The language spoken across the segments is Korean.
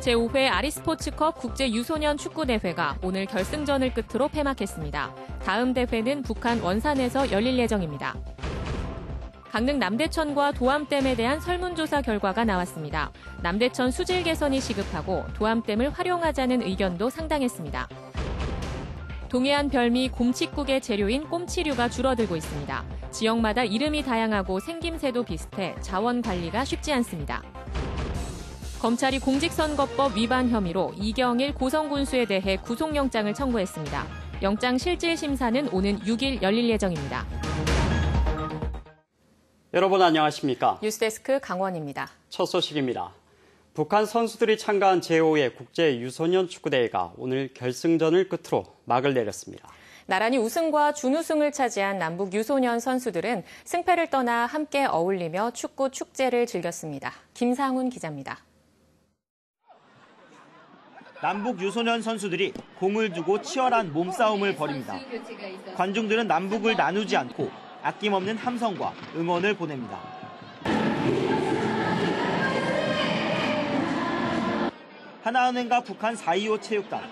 제5회 아리스포츠컵 국제 유소년 축구대회가 오늘 결승전을 끝으로 폐막했습니다. 다음 대회는 북한 원산에서 열릴 예정입니다. 강릉 남대천과 도암댐에 대한 설문조사 결과가 나왔습니다. 남대천 수질 개선이 시급하고 도암댐을 활용하자는 의견도 상당했습니다. 동해안 별미 곰칫국의 재료인 꼼치류가 줄어들고 있습니다. 지역마다 이름이 다양하고 생김새도 비슷해 자원 관리가 쉽지 않습니다. 검찰이 공직선거법 위반 혐의로 이경일 고성군수에 대해 구속영장을 청구했습니다. 영장 실질 심사는 오는 6일 열릴 예정입니다. 여러분 안녕하십니까? 뉴스데스크 강원입니다. 첫 소식입니다. 북한 선수들이 참가한 제5회 국제 유소년 축구대회가 오늘 결승전을 끝으로 막을 내렸습니다. 나란히 우승과 준우승을 차지한 남북 유소년 선수들은 승패를 떠나 함께 어울리며 축구 축제를 즐겼습니다. 김상훈 기자입니다. 남북 유소년 선수들이 공을 두고 치열한 몸싸움을 벌입니다. 관중들은 남북을 나누지 않고 아낌없는 함성과 응원을 보냅니다. 하나은행과 북한 4.25 체육단,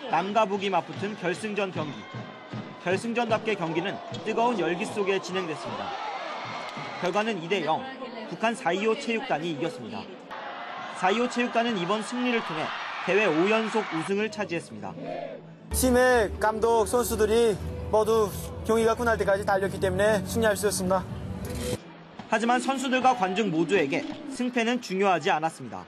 남과 북이 맞붙은 결승전 경기. 결승전답게 경기는 뜨거운 열기 속에 진행됐습니다. 결과는 2대0, 북한 4.25 체육단이 이겼습니다. 4.25 체육단은 이번 승리를 통해 대회 5연속 우승을 차지했습니다. 팀의 감독, 선수들이 모두 경기가 끝날 때까지 달렸기 때문에 승리할 수 있었습니다. 하지만 선수들과 관중 모두에게 승패는 중요하지 않았습니다.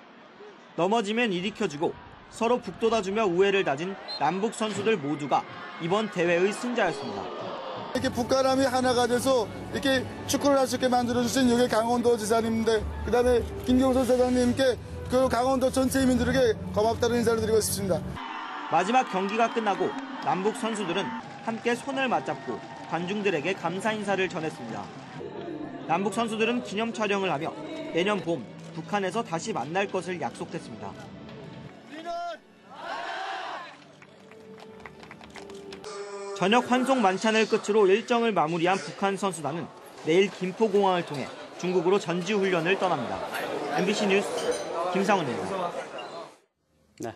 넘어지면 일으켜주고 서로 북돋아주며 우애를 다진 남북 선수들 모두가 이번 대회의 승자였습니다. 이렇게 북한함이 하나가 돼서 이렇게 축구를 할 수 있게 만들어주신 여기 강원도 지사님인데 그다음에 김경선 사장님께 그 강원도 전체 시민들에게 고맙다는 인사를 드리고 싶습니다. 마지막 경기가 끝나고 남북 선수들은 함께 손을 맞잡고 관중들에게 감사 인사를 전했습니다. 남북 선수들은 기념 촬영을 하며 내년 봄 북한에서 다시 만날 것을 약속했습니다. 저녁 환송 만찬을 끝으로 일정을 마무리한 북한 선수단은 내일 김포공항을 통해 중국으로 전지훈련을 떠납니다. MBC 뉴스 김상훈입니다. 네.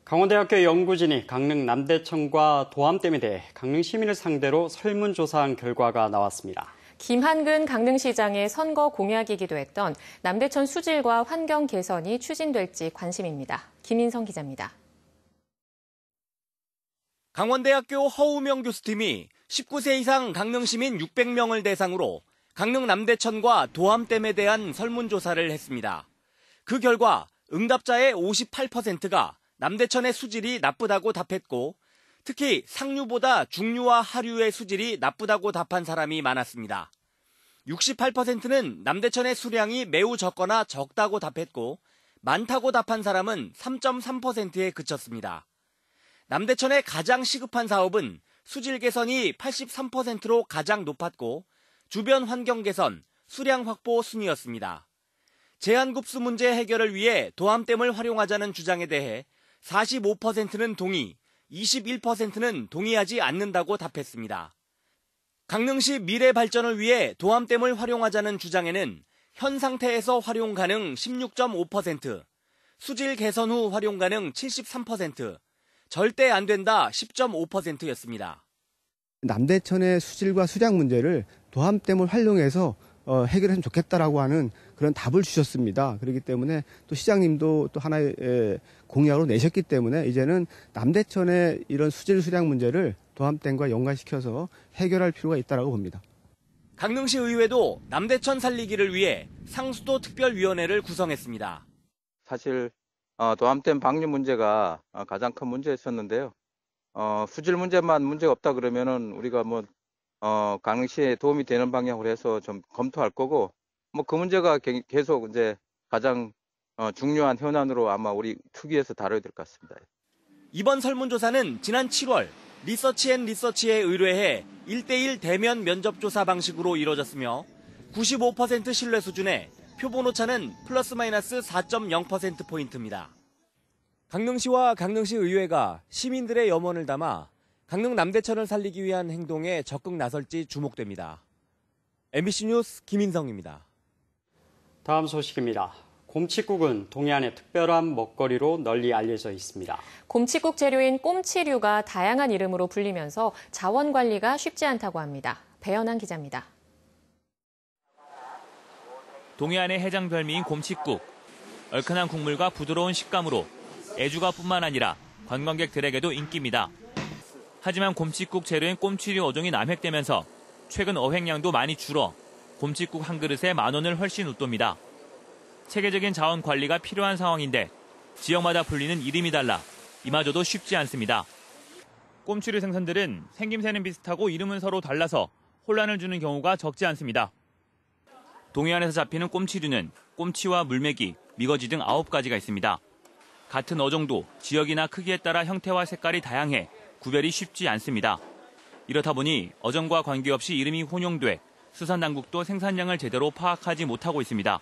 강원대학교 연구진이 강릉 남대천과 도암댐에 대해 강릉 시민을 상대로 설문조사한 결과가 나왔습니다. 김한근 강릉시장의 선거 공약이기도 했던 남대천 수질과 환경 개선이 추진될지 관심입니다. 김인성 기자입니다. 강원대학교 허우명 교수팀이 19세 이상 강릉 시민 600명을 대상으로 강릉 남대천과 도암댐에 대한 설문조사를 했습니다. 그 결과 응답자의 58%가 남대천의 수질이 나쁘다고 답했고 특히 상류보다 중류와 하류의 수질이 나쁘다고 답한 사람이 많았습니다. 68%는 남대천의 수량이 매우 적거나 적다고 답했고 많다고 답한 사람은 3.3%에 그쳤습니다. 남대천의 가장 시급한 사업은 수질 개선이 83%로 가장 높았고 주변 환경 개선, 수량 확보 순이었습니다. 제한급수 문제 해결을 위해 도암댐을 활용하자는 주장에 대해 45%는 동의, 21%는 동의하지 않는다고 답했습니다. 강릉시 미래 발전을 위해 도암댐을 활용하자는 주장에는 현 상태에서 활용 가능 16.5%, 수질 개선 후 활용 가능 73%, 절대 안 된다 10.5%였습니다. 남대천의 수질과 수량 문제를 도암댐을 활용해서 해결했으면 좋겠다라고 하는 그런 답을 주셨습니다. 그렇기 때문에 또 시장님도 또 하나의 공약으로 내셨기 때문에 이제는 남대천의 이런 수질 수량 문제를 도암댐과 연관시켜서 해결할 필요가 있다고 봅니다. 강릉시 의회도 남대천 살리기를 위해 상수도 특별위원회를 구성했습니다. 사실 도암댐 방류 문제가 가장 큰 문제였었는데요. 수질 문제만 문제가 없다 그러면은 우리가 강릉시에 도움이 되는 방향으로 해서 좀 검토할 거고, 그 문제가 계속 이제 가장 중요한 현안으로 아마 우리 특위에서 다뤄야 될 것 같습니다. 이번 설문조사는 지난 7월 리서치앤리서치에 의뢰해 1대1 대면 면접조사 방식으로 이뤄졌으며 95% 신뢰 수준에 표본 오차는 플러스 마이너스 4.0%포인트입니다. 강릉시와 강릉시 의회가 시민들의 염원을 담아 강릉 남대천을 살리기 위한 행동에 적극 나설지 주목됩니다. MBC 뉴스 김인성입니다. 다음 소식입니다. 곰칫국은 동해안의 특별한 먹거리로 널리 알려져 있습니다. 곰칫국 재료인 꼼치류가 다양한 이름으로 불리면서 자원 관리가 쉽지 않다고 합니다. 배연한 기자입니다. 동해안의 해장 별미인 곰칫국. 얼큰한 국물과 부드러운 식감으로 애주가뿐만 아니라 관광객들에게도 인기입니다. 하지만 곰칫국 재료인 꼼치류 어종이 남획되면서 최근 어획량도 많이 줄어 곰칫국 한 그릇에 10,000원을 훨씬 웃돕니다. 체계적인 자원 관리가 필요한 상황인데 지역마다 불리는 이름이 달라 이마저도 쉽지 않습니다. 꼼치류 생선들은 생김새는 비슷하고 이름은 서로 달라서 혼란을 주는 경우가 적지 않습니다. 동해안에서 잡히는 꼼치류는 꼼치와 물메기, 미거지 등 9가지가 있습니다. 같은 어종도 지역이나 크기에 따라 형태와 색깔이 다양해 구별이 쉽지 않습니다. 이렇다 보니 어종과 관계없이 이름이 혼용돼 수산당국도 생산량을 제대로 파악하지 못하고 있습니다.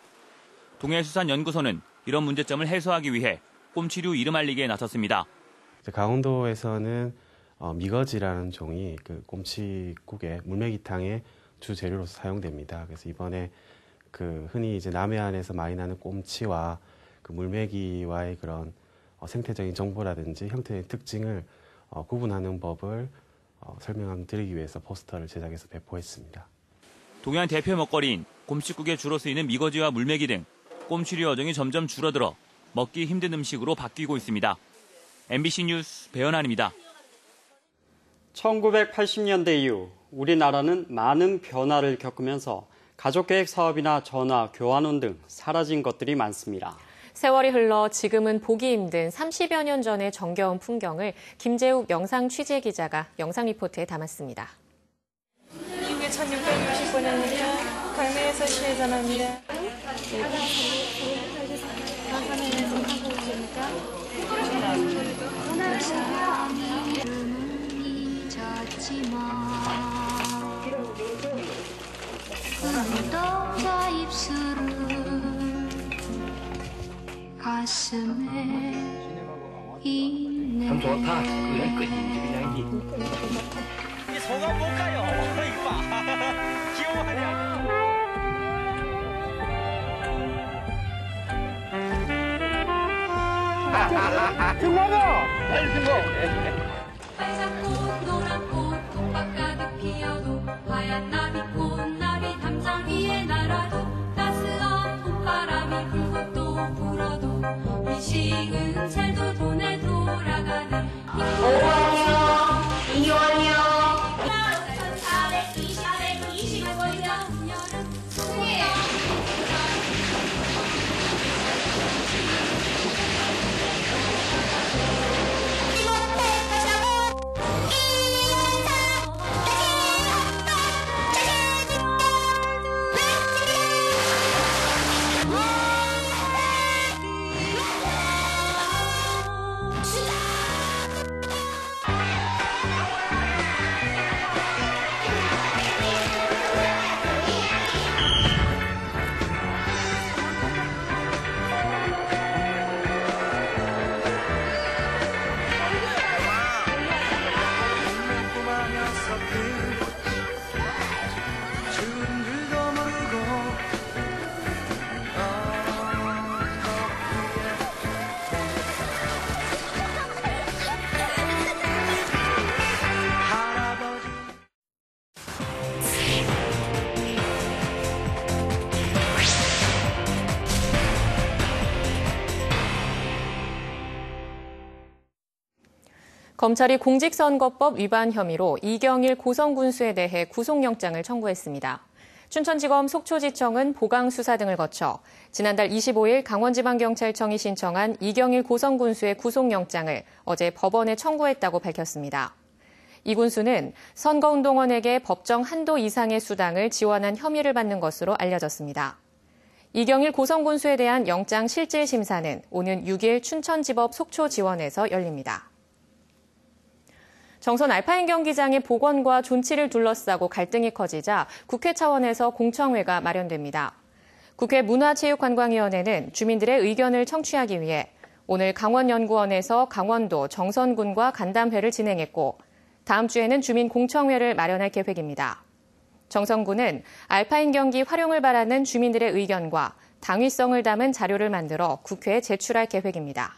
동해수산연구소는 이런 문제점을 해소하기 위해 꼼치류 이름 알리기에 나섰습니다. 강원도에서는 미거지라는 종이 그 꼼치국의 물메기탕의 주 재료로서 사용됩니다. 그래서 이번에 흔히 이제 남해안에서 많이 나는 꼼치와 그 물메기와의 그런 생태적인 정보라든지 형태의 특징을 구분하는 법을 설명드리기 위해서 포스터를 제작해서 배포했습니다. 동해안 대표 먹거리인 곰칫국에 주로 쓰이는 미거지와 물메기 등 꼼치류 어종이 점점 줄어들어 먹기 힘든 음식으로 바뀌고 있습니다. MBC 뉴스 배연한입니다. 1980년대 이후 우리나라는 많은 변화를 겪으면서 가족계획 사업이나 전화, 교환원 등 사라진 것들이 많습니다. 세월이 흘러 지금은 보기 힘든 30여 년 전의 정겨운 풍경을 김재욱 영상 취재 기자가 영상 리포트에 담았습니다. 이게 1665년이니까 강릉에서 시해전합니다. 너와 입술은 가슴에 있네. 참 좋다. 그냥 그냥 이 소감 볼까요? 이봐. 귀여워하냐? 승모가! 빨리 승모! 빨간 꽃, 노란 꽃, 동박 가득 피어도 하얀 나비꽃, 나비 담장 위에 날아도 따스한 봄바람이 불고 또 불어도 미식은 잘도 돈에 돌아가네. 이원이요. 1425년 여름 소녀. 검찰이 공직선거법 위반 혐의로 이경일 고성군수에 대해 구속영장을 청구했습니다. 춘천지검 속초지청은 보강수사 등을 거쳐 지난달 25일 강원지방경찰청이 신청한 이경일 고성군수의 구속영장을 어제 법원에 청구했다고 밝혔습니다. 이 군수는 선거운동원에게 법정 한도 이상의 수당을 지원한 혐의를 받는 것으로 알려졌습니다. 이경일 고성군수에 대한 영장 실질 심사는 오는 6일 춘천지법 속초지원에서 열립니다. 정선 알파인 경기장의 복원과 존치를 둘러싸고 갈등이 커지자 국회 차원에서 공청회가 마련됩니다. 국회 문화체육관광위원회는 주민들의 의견을 청취하기 위해 오늘 강원연구원에서 강원도 정선군과 간담회를 진행했고 다음 주에는 주민 공청회를 마련할 계획입니다. 정선군은 알파인 경기 활용을 바라는 주민들의 의견과 당위성을 담은 자료를 만들어 국회에 제출할 계획입니다.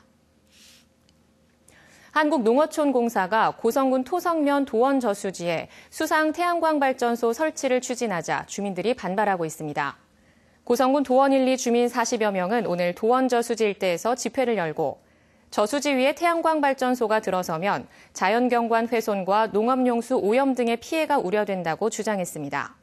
한국농어촌공사가 고성군 토성면 도원 저수지에 수상 태양광 발전소 설치를 추진하자 주민들이 반발하고 있습니다. 고성군 도원 1, 2 주민 40여 명은 오늘 도원 저수지 일대에서 집회를 열고 저수지 위에 태양광 발전소가 들어서면 자연경관 훼손과 농업용수 오염 등의 피해가 우려된다고 주장했습니다.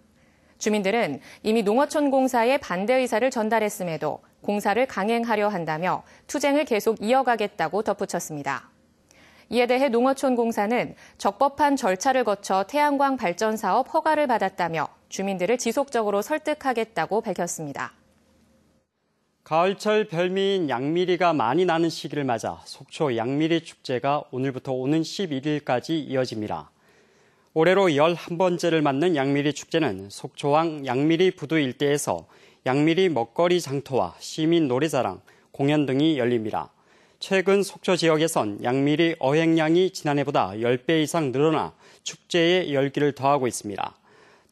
주민들은 이미 농어촌공사에 반대 의사를 전달했음에도 공사를 강행하려 한다며 투쟁을 계속 이어가겠다고 덧붙였습니다. 이에 대해 농어촌공사는 적법한 절차를 거쳐 태양광 발전 사업 허가를 받았다며 주민들을 지속적으로 설득하겠다고 밝혔습니다. 가을철 별미인 양미리가 많이 나는 시기를 맞아 속초 양미리 축제가 오늘부터 오는 11일까지 이어집니다. 올해로 11번째를 맞는 양미리 축제는 속초항 양미리 부두 일대에서 양미리 먹거리 장터와 시민 노래자랑, 공연 등이 열립니다. 최근 속초 지역에선 양미리 어획량이 지난해보다 10배 이상 늘어나 축제에 열기를 더하고 있습니다.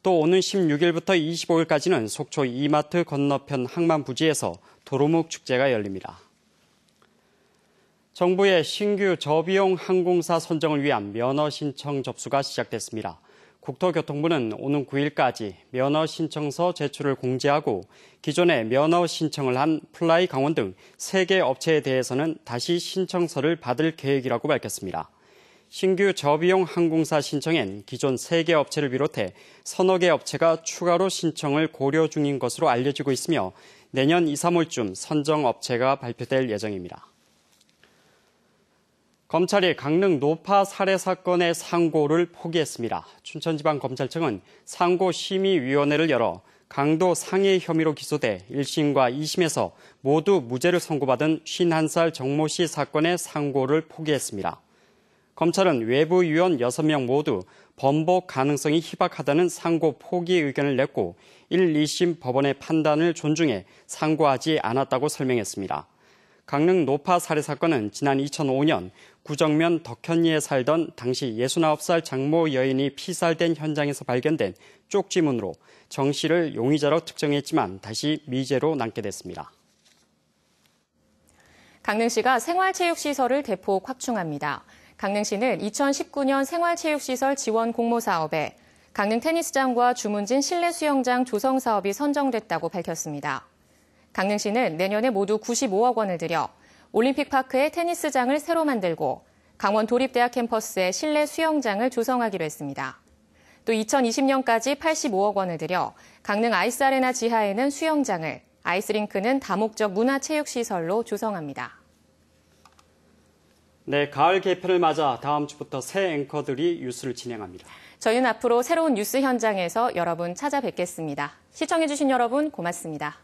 또 오는 16일부터 25일까지는 속초 이마트 건너편 항만부지에서 도루묵 축제가 열립니다. 정부의 신규 저비용 항공사 선정을 위한 면허 신청 접수가 시작됐습니다. 국토교통부는 오는 9일까지 면허 신청서 제출을 공지하고 기존에 면허 신청을 한 플라이 강원 등 3개 업체에 대해서는 다시 신청서를 받을 계획이라고 밝혔습니다. 신규 저비용 항공사 신청엔 기존 3개 업체를 비롯해 서너 개 업체가 추가로 신청을 고려 중인 것으로 알려지고 있으며 내년 2, 3월쯤 선정 업체가 발표될 예정입니다. 검찰이 강릉 노파 살해 사건의 상고를 포기했습니다. 춘천지방검찰청은 상고심의위원회를 열어 강도 상해 혐의로 기소돼 1심과 2심에서 모두 무죄를 선고받은 51살 정모 씨 사건의 상고를 포기했습니다. 검찰은 외부 위원 6명 모두 번복 가능성이 희박하다는 상고 포기 의견을 냈고 1, 2심 법원의 판단을 존중해 상고하지 않았다고 설명했습니다. 강릉 노파 살해 사건은 지난 2005년 구정면 덕현리에 살던 당시 69살 장모 여인이 피살된 현장에서 발견된 쪽지문으로 정 씨를 용의자로 특정했지만 다시 미제로 남게 됐습니다. 강릉시가 생활체육시설을 대폭 확충합니다. 강릉시는 2019년 생활체육시설 지원 공모 사업에 강릉 테니스장과 주문진 실내 수영장 조성 사업이 선정됐다고 밝혔습니다. 강릉시는 내년에 모두 95억 원을 들여 올림픽파크에 테니스장을 새로 만들고 강원 도립대학 캠퍼스에 실내 수영장을 조성하기로 했습니다. 또 2020년까지 85억 원을 들여 강릉 아이스아레나 지하에는 수영장을, 아이스링크는 다목적 문화체육시설로 조성합니다. 네, 가을 개편을 맞아 다음 주부터 새 앵커들이 뉴스를 진행합니다. 저희는 앞으로 새로운 뉴스 현장에서 여러분 찾아뵙겠습니다. 시청해주신 여러분 고맙습니다.